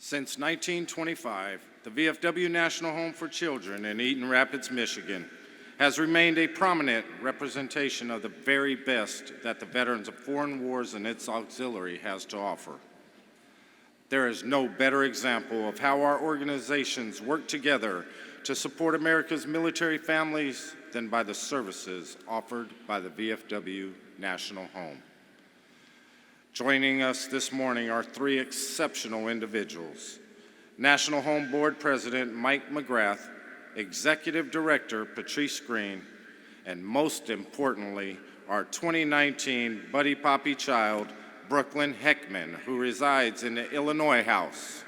Since 1925, the VFW National Home for Children in Eaton Rapids, Michigan, has remained a prominent representation of the very best that the veterans of foreign wars and its auxiliary has to offer. There is no better example of how our organizations work together to support America's military families than by the services offered by the VFW National Home. Joining us this morning are three exceptional individuals: National Home Board President Mike McGrath, Executive Director Patrice, and most importantly, our 2019 Buddy Poppy child, Brooklyn Heckman, who resides in the Illinois House.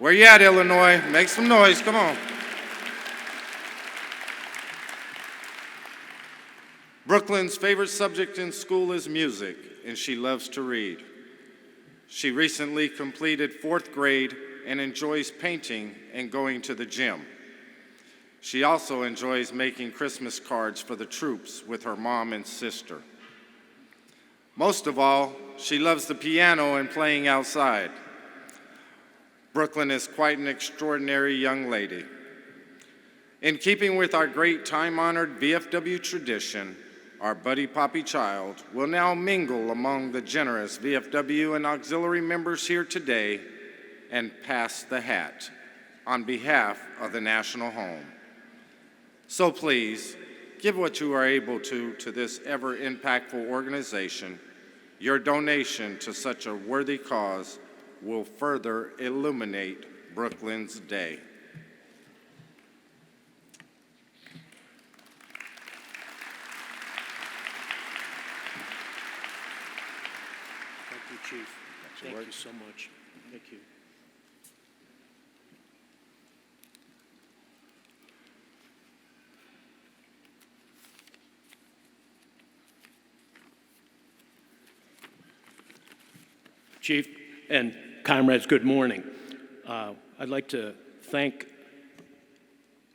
Where you at, Illinois? Make some noise, come on. Brooklyn's favorite subject in school is music, and she loves to read. She recently completed 4th grade and enjoys painting and going to the gym. She also enjoys making Christmas cards for the troops with her mom and sister. Most of all, she loves the piano and playing outside. Brooklyn is quite an extraordinary young lady. In keeping with our great time-honored VFW tradition, our Buddy Poppy child will now mingle among the generous VFW and auxiliary members here today and pass the hat on behalf of the National Home. So please, give what you are able to this ever-impactful organization. Your donation to such a worthy cause will further illuminate Brooklyn's day. Thank you, Chief. Thank you so much. Thank you. Chief and comrades, good morning. I'd like to thank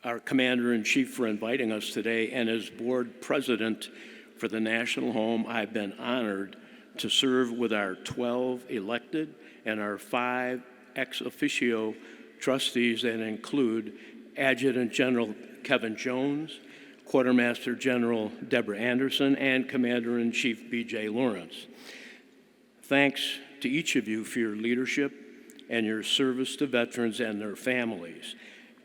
our Commander-in-Chief for inviting us today, and as Board President for the National Home, I've been honored to serve with our 12 elected and our 5 ex officio trustees that include Adjutant General Kevin Jones, Quartermaster General Deborah Anderson, and Commander-in-Chief B.J. Lawrence. Thanks to each of you for your leadership and your service to veterans and their families.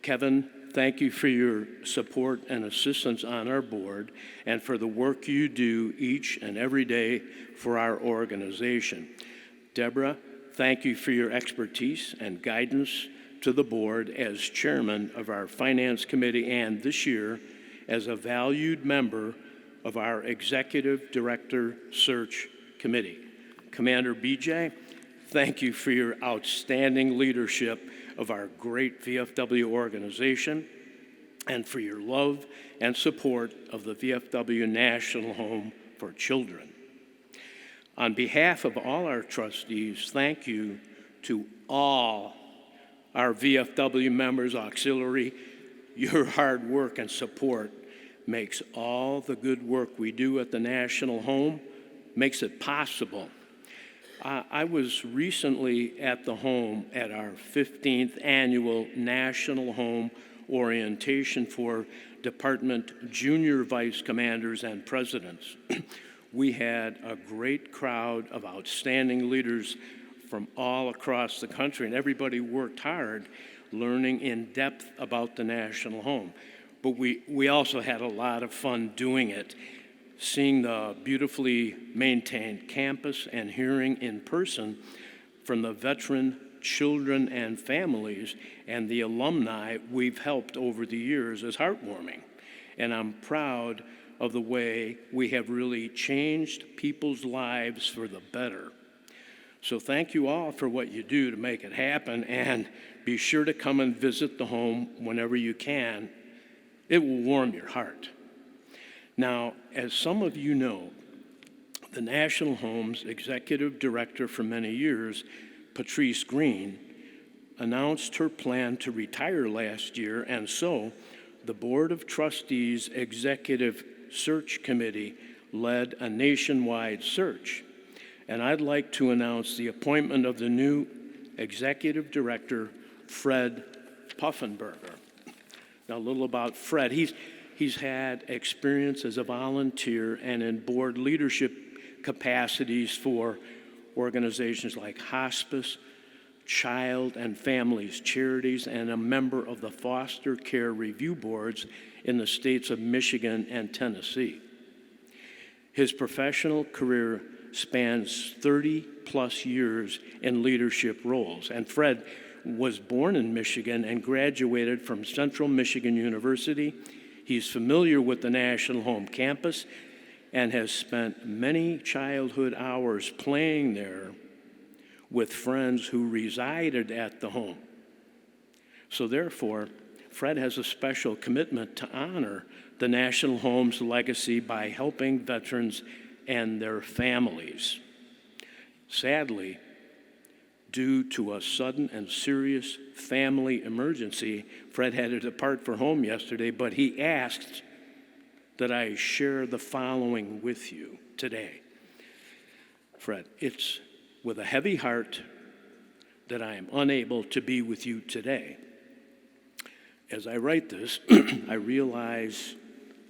Kevin, thank you for your support and assistance on our board and for the work you do each and every day for our organization. Deborah, thank you for your expertise and guidance to the board as chairman of our Finance Committee and this year as a valued member of our Executive Director Search Committee. Commander BJ, thank you for your outstanding leadership of our great VFW organization and for your love and support of the VFW National Home for Children. On behalf of all our trustees, thank you to all our VFW members, auxiliary. Your hard work and support makes all the good work we do at the National Home, makes it possible. I was recently at the home at our 15th annual National Home Orientation for Department Junior Vice Commanders and Presidents. We had a great crowd of outstanding leaders from all across the country, and everybody worked hard learning in depth about the National Home. But we also had a lot of fun doing it, seeing the beautifully maintained campus and hearing in person from the veteran children and families and the alumni we've helped over the years is heartwarming. And I'm proud of the way we have really changed people's lives for the better. So thank you all for what you do to make it happen, and be sure to come and visit the home whenever you can. It will warm your heart. Now, as some of you know, the National Home's executive director for many years, Patrice, announced her plan to retire last year, and so the Board of Trustees Executive Search Committee led a nationwide search. And I'd like to announce the appointment of the new Executive Director Fred Puffenberger. Now, a little about Fred. He's had experience as a volunteer and in board leadership capacities for organizations like hospice, child and families charities, and a member of the foster care review boards in the states of Michigan and Tennessee. His professional career spans 30-plus years in leadership roles, and Fred was born in Michigan and graduated from Central Michigan University. He's familiar with the National Home campus and has spent many childhood hours playing there with friends who resided at the home. So therefore, Fred has a special commitment to honor the National Home's legacy by helping veterans and their families. Sadly, due to a sudden and serious family emergency, Fred had to depart for home yesterday, but he asked that I share the following with you today. Fred, it's with a heavy heart that I am unable to be with you today. As I write this, I realize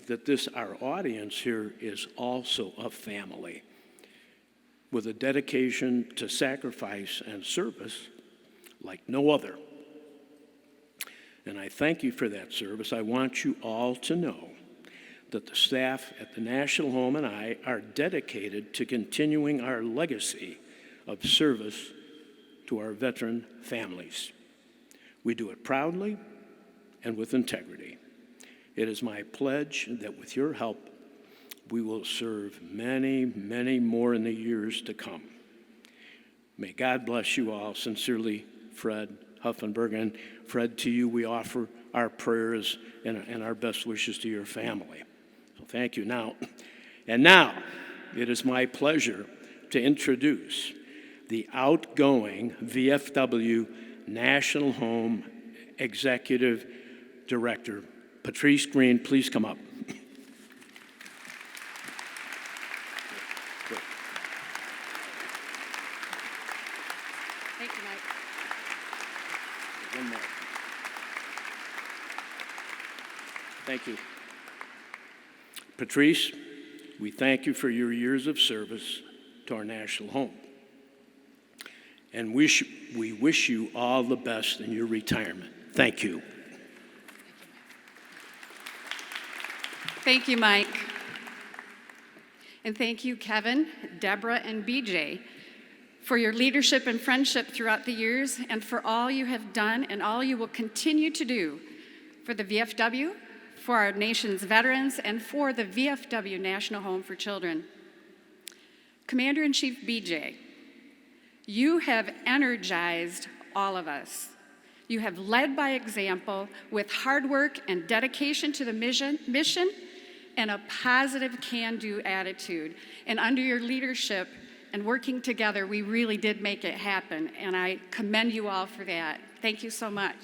that our audience here is also a family with a dedication to sacrifice and service like no other. And I thank you for that service. I want you all to know that the staff at the National Home and I are dedicated to continuing our legacy of service to our veteran families. We do it proudly and with integrity. It is my pledge that with your help, we will serve many, many more in the years to come. May God bless you all. Sincerely, Fred Huffenberg. And Fred, to you we offer our prayers and our best wishes to your family. So thank you. Now, it is my pleasure to introduce the outgoing VFW National Home Executive Director, Patrice Green. Please come up. Thank you, Mike. One more. Thank you. Patrice, we thank you for your years of service to our National Home. And we wish you all the best in your retirement. Thank you. Thank you, Mike. And thank you, Kevin, Deborah, and BJ, for your leadership and friendship throughout the years, and for all you have done and all you will continue to do for the VFW, for our nation's veterans, and for the VFW National Home for Children. Commander-in-Chief BJ, you have energized all of us. You have led by example with hard work and dedication to the mission and a positive can-do attitude. And under your leadership and working together, we really did make it happen, and I commend you all for that. Thank you so much.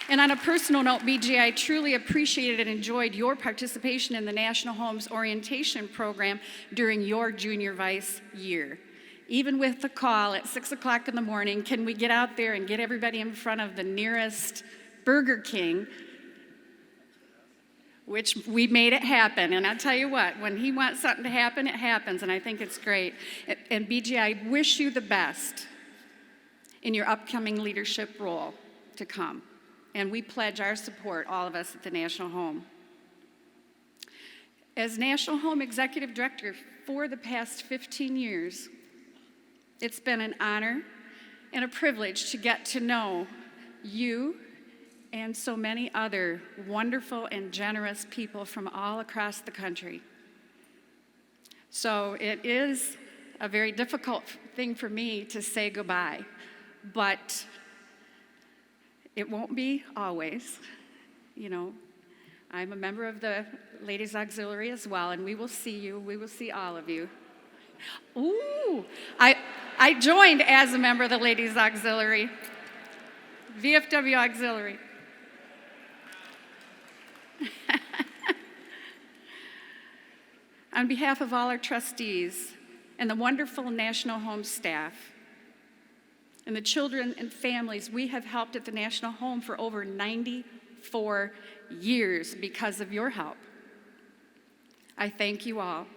And on a personal note, BJ, I truly appreciated and enjoyed your participation in the National Home's orientation program during your junior vice year. Even with the call at 6 o'clock in the morning, can we get out there and get everybody in front of the nearest Berger King, which we made it happen. And I'll tell you what, when he wants something to happen, it happens, and I think it's great. And BJ, I wish you the best in your upcoming leadership role to come. And we pledge our support, all of us at the National Home. As National Home Executive Director for the past 15 years, it's been an honor and a privilege to get to know you and so many other wonderful and generous people from all across the country. So it is a very difficult thing for me to say goodbye, but it won't be always. You know, I'm a member of the Ladies Auxiliary as well, and we will see you. We will see all of you. Ooh, I joined as a member of the Ladies Auxiliary, VFW Auxiliary. On behalf of all our trustees, and the wonderful National Home staff, and the children and families we have helped at the National Home for over 94 years because of your help. I thank you all.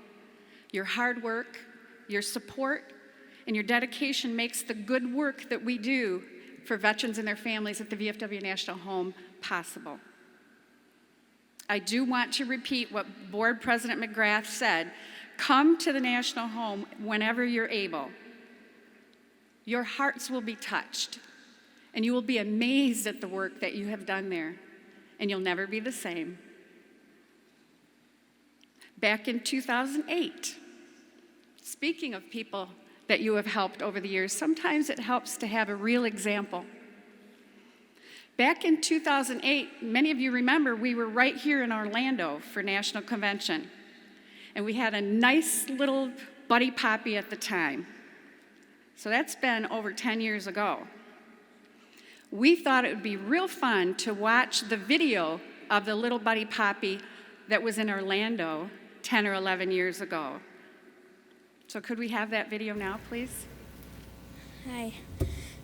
Your hard work, your support, and your dedication makes the good work that we do for veterans and their families at the VFW National Home possible. I do want to repeat what Board President McGrath said. Come to the National Home whenever you're able. Your hearts will be touched, and you will be amazed at the work that you have done there, and you'll never be the same. Back in 2008, speaking of people that you have helped over the years, sometimes it helps to have a real example. Back in 2008, many of you remember we were right here in Orlando for National Convention, and we had a nice little buddy poppy at the time. So that's been over 10 years ago. We thought it would be real fun to watch the video of the little buddy poppy that was in Orlando 10 or 11 years ago. So could we have that video now, please? Hi,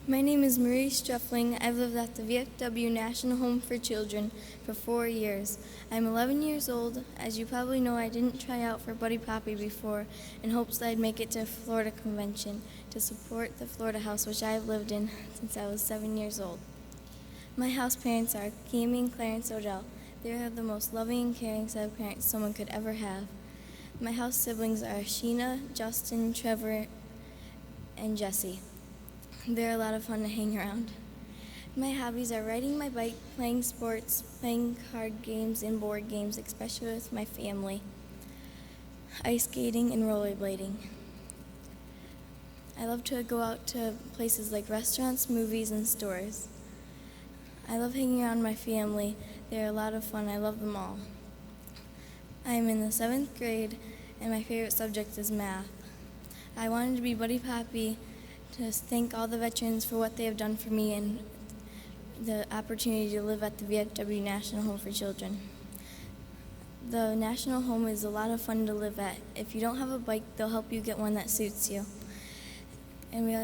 my name is Marie Struffling. I've lived at the VFW National Home for Children for 4 years. I'm 11 years old. As you probably know, I didn't try out for Buddy Poppy before in hopes that I'd make it to Florida Convention to support the Florida house, which I've lived in since I was 7 years old. My house parents are Cami and Clarence Odell. They are the most loving and caring set of parents someone could ever have. My house siblings are Sheena, Justin, Trevor, and Jesse. They're a lot of fun to hang around. My hobbies are riding my bike, playing sports, playing card games and board games, especially with my family, ice skating, and rollerblading. I love to go out to places like restaurants, movies, and stores. I love hanging around my family. They're a lot of fun. I love them all. I am in the 7th grade, and my favorite subject is math. I wanted to be Buddy Poppy to thank all the veterans for what they have done for me and the opportunity to live at the VFW National Home for Children. The National Home is a lot of fun to live at. If you don't have a bike, they'll help you get one that suits you. And we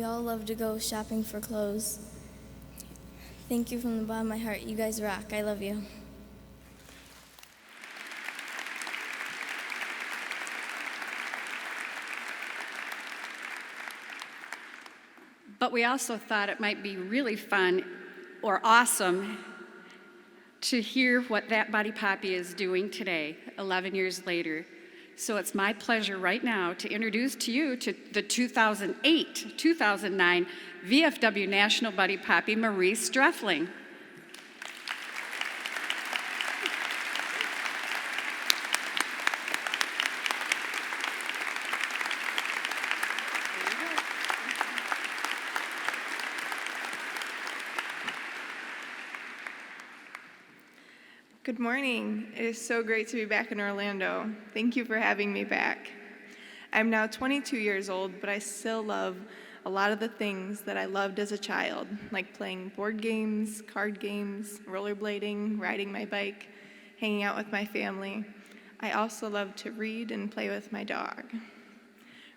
all love to go shopping for clothes. Thank you from the bottom of my heart. You guys rock. I love you. But we also thought it might be really fun or awesome to hear what that Buddy Poppy is doing today, 11 years later. So it's my pleasure right now to introduce to you to the 2008-2009 VFW National Buddy Poppy, Marie Struffling. Good morning. It is so great to be back in Orlando. Thank you for having me back. I'm now 22 years old, but I still love a lot of the things that I loved as a child, like playing board games, card games, rollerblading, riding my bike, hanging out with my family. I also love to read and play with my dog.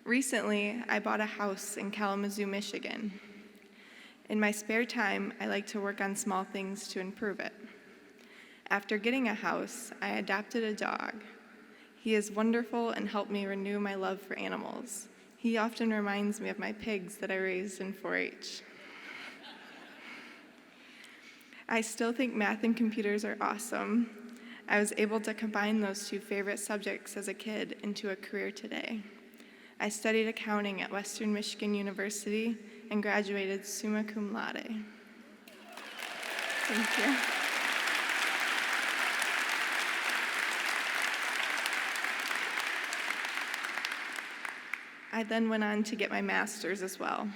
Recently, I bought a house in Kalamazoo, Michigan. In my spare time, I like to work on small things to improve it. After getting a house, I adopted a dog. He is wonderful and helped me renew my love for animals. He often reminds me of my pigs that I raised in 4-H. I still think math and computers are awesome. I was able to combine those two favorite subjects as a kid into a career today. I studied accounting at Western Michigan University and graduated summa cum laude. Thank you. I then went on to get my master's as well.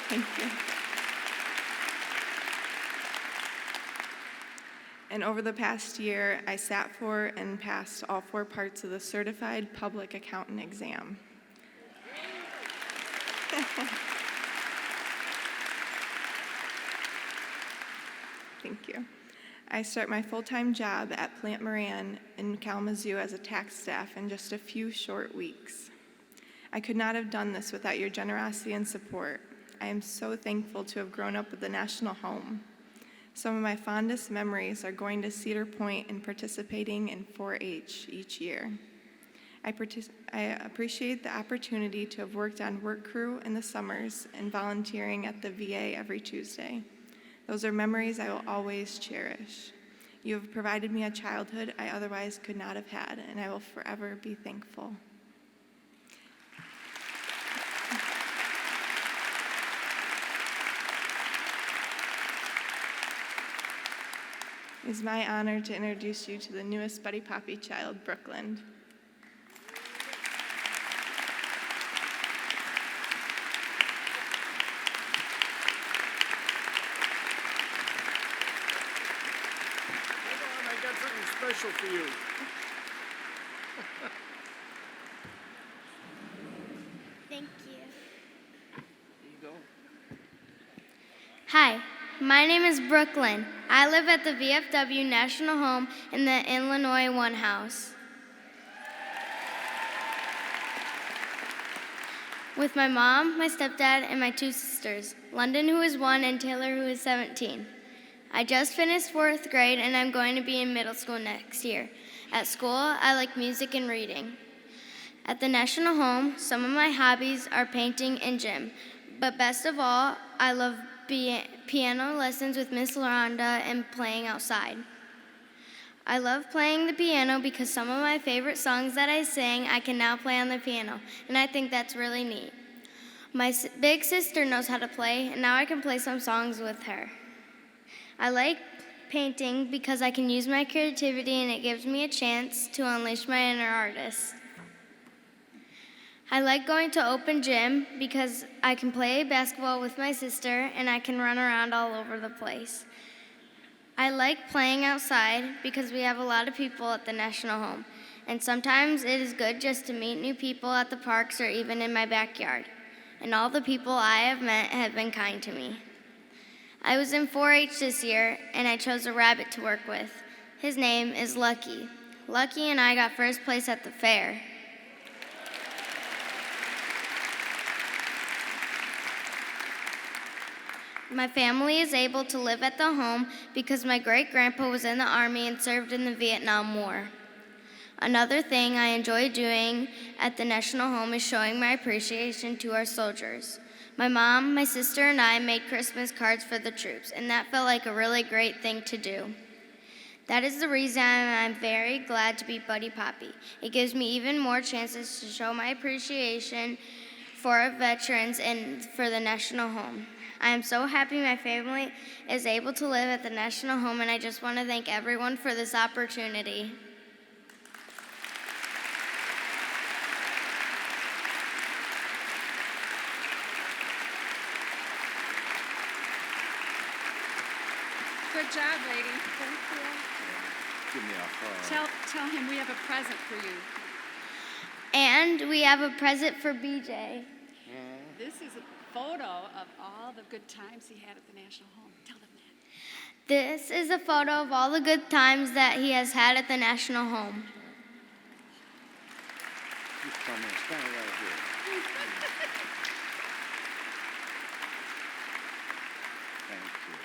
Thank you. And over the past year, I sat for and passed all 4 parts of the Certified Public Accountant exam. Thank you. I start my full-time job at Plant Moran in Kalamazoo as a tax staff in just a few short weeks. I could not have done this without your generosity and support. I am so thankful to have grown up with the National Home. Some of my fondest memories are going to Cedar Point and participating in 4-H each year. I appreciate the opportunity to have worked on work crew in the summers and volunteering at the VA every Tuesday. Those are memories I will always cherish. You have provided me a childhood I otherwise could not have had, and I will forever be thankful. It is my honor to introduce you to the newest Buddy Poppy child, Brooklyn. I got something special for you. Thank you. Here you go. Hi, my name is Brooklyn. I live at the VFW National Home in the Illinois One House. With my mom, my stepdad, and my 2 sisters, London, who is 1, and Taylor, who is 17. I just finished 4th grade, and I'm going to be in middle school next year. At school, I like music and reading. At the National Home, some of my hobbies are painting and gym, but best of all, I love piano lessons with Miss Loranda and playing outside. I love playing the piano because some of my favorite songs that I sing, I can now play on the piano, and I think that's really neat. My big sister knows how to play, and now I can play some songs with her. I like painting because I can use my creativity and it gives me a chance to unleash my inner artist. I like going to open gym because I can play basketball with my sister and I can run around all over the place. I like playing outside because we have a lot of people at the National Home, and sometimes it is good just to meet new people at the parks or even in my backyard. And all the people I have met have been kind to me. I was in 4-H this year, and I chose a rabbit to work with. His name is Lucky. Lucky and I got first place at the fair. My family is able to live at the home because my great-grandpa was in the Army and served in the Vietnam War. Another thing I enjoy doing at the National Home is showing my appreciation to our soldiers. My mom, my sister, and I made Christmas cards for the troops, and that felt like a really great thing to do. That is the reason I'm very glad to be Buddy Poppy. It gives me even more chances to show my appreciation for our veterans and for the National Home. I am so happy my family is able to live at the National Home, and I just want to thank everyone for this opportunity. Good job, lady. Thank you. Give me a hug. Tell him we have a present for you. And we have a present for BJ. This is a photo of all the good times he had at the National Home. Tell them that. This is a photo of all the good times that he has had at the National Home. Just come in, stand right here. Thank you.